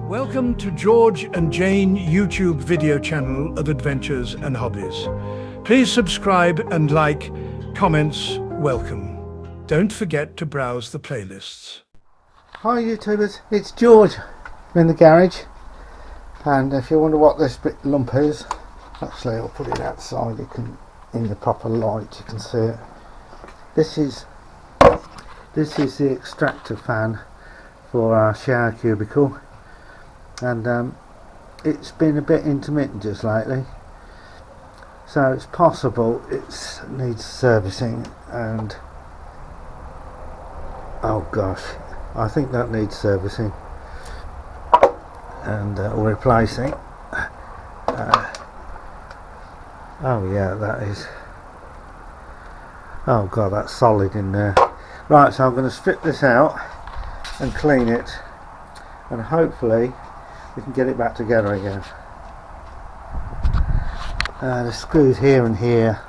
Welcome to George and Jane YouTube video channel of adventures and hobbies. Please subscribe and like, comments welcome. Don't forget to browse the playlists. Hi YouTubers, it's George. I'm in the garage, and if you wonder what this bit lump is, actually I'll put it outside, in the proper light you can see it. This is the extractor fan for our shower cubicle, and it's been a bit intermittent just lately, so it's possible it needs servicing, and oh gosh, I think that needs servicing and or replacing. Oh yeah, that is, oh god, that's solid in there. Right, so I'm going to strip this out and clean it, and hopefully we can get it back together again. The screws here and here,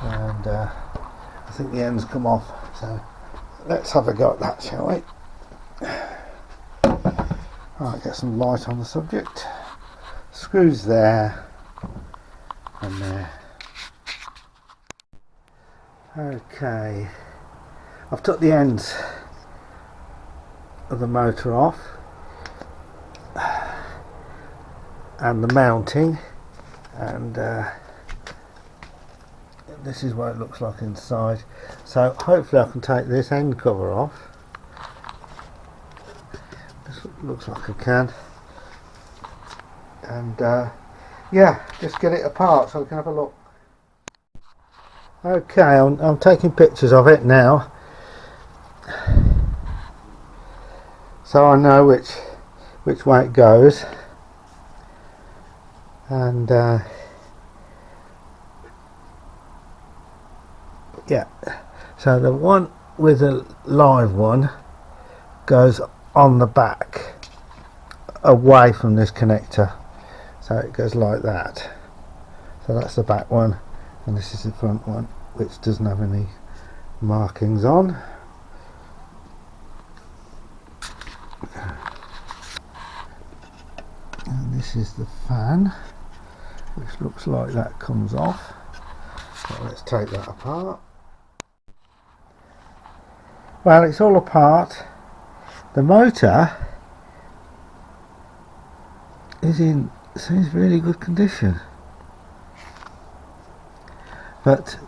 and I think the ends come off, so let's have a go at that, shall we? Right, get some light on the subject. Screws there and there. Okay, I've took the ends of the motor off and the mounting, and this is what it looks like inside. So hopefully I can take this end cover off. This looks like I can, and yeah, just get it apart so we can have a look. Okay, I'm taking pictures of it now, so I know which way it goes, and yeah, so the one with the live one goes on the back away from this connector, so it goes like that. So that's the back one, and this is the front one, which doesn't have any markings on. And this is the fan, which looks like that comes off. So let's take that apart. Well, it's all apart. The motor seems really good condition, but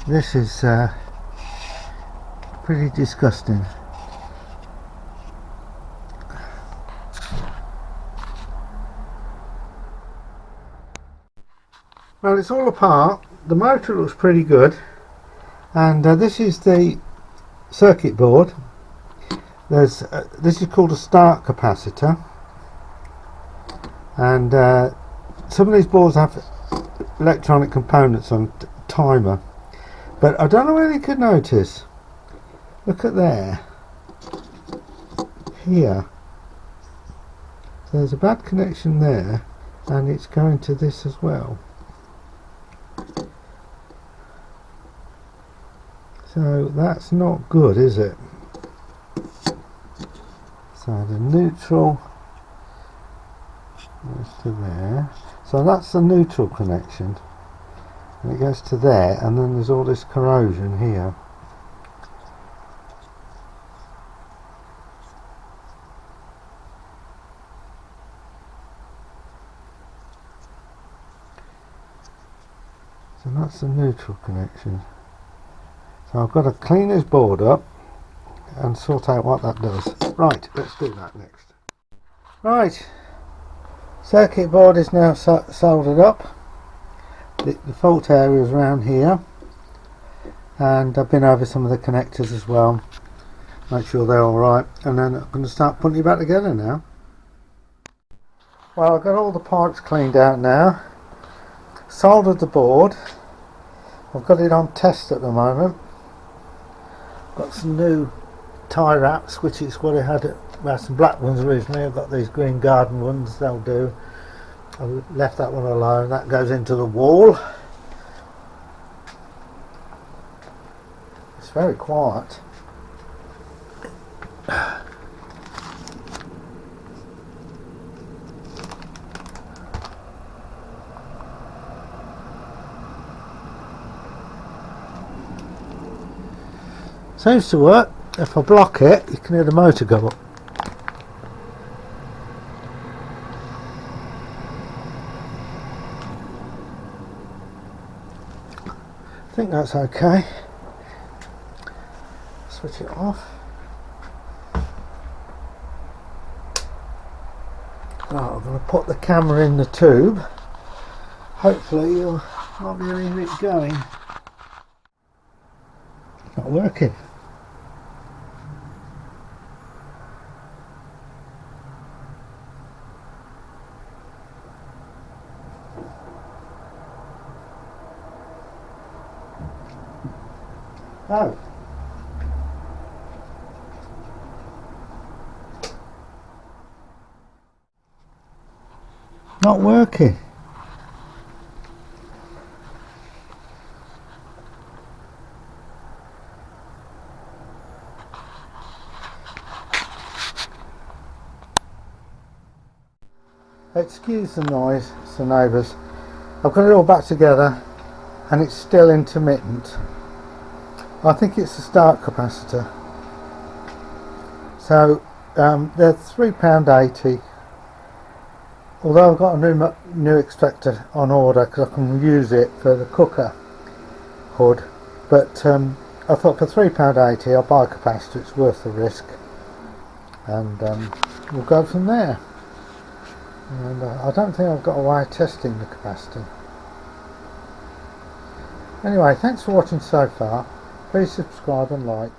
this is pretty disgusting. Well, it's all apart. The motor looks pretty good, and this is the circuit board. There's this is called a start capacitor, and some of these boards have electronic components on, timer, but I don't know whether you could notice, look at there, here, so there's a bad connection there, and it's going to this as well. So that's not good, is it? So the neutral goes to there. So that's the neutral connection. And it goes to there, and then there's all this corrosion here. So that's the neutral connection. So I've got to clean this board up and sort out what that does. Right, let's do that next. Right, circuit board is now soldered up. The fault area is around here, and I've been over some of the connectors as well, make sure they're alright, and then I'm going to start putting it back together now. Well, I've got all the pipes cleaned out now, soldered the board. I've got it on test at the moment. Got some new tie wraps, which is what I had. Well, some black ones originally. I've got these green garden ones, they'll do. I left that one alone. That goes into the wall. It's very quiet. Seems to work. If I block it, you can hear the motor go up. I think that's okay. Switch it off. Right, I'm going to put the camera in the tube. Hopefully you'll not be able to hear it going. Not working. Oh. Not working. Excuse the noise, it's the neighbours. I've got it all back together and it's still intermittent. I think it's the start capacitor. So they're £3.80. Although I've got a new extractor on order because I can use it for the cooker hood, but I thought for £3.80 I'll buy a capacitor, it's worth the risk, and we'll go from there. And I don't think I've got a way of testing the capacitor. Anyway, thanks for watching so far. Please subscribe and like.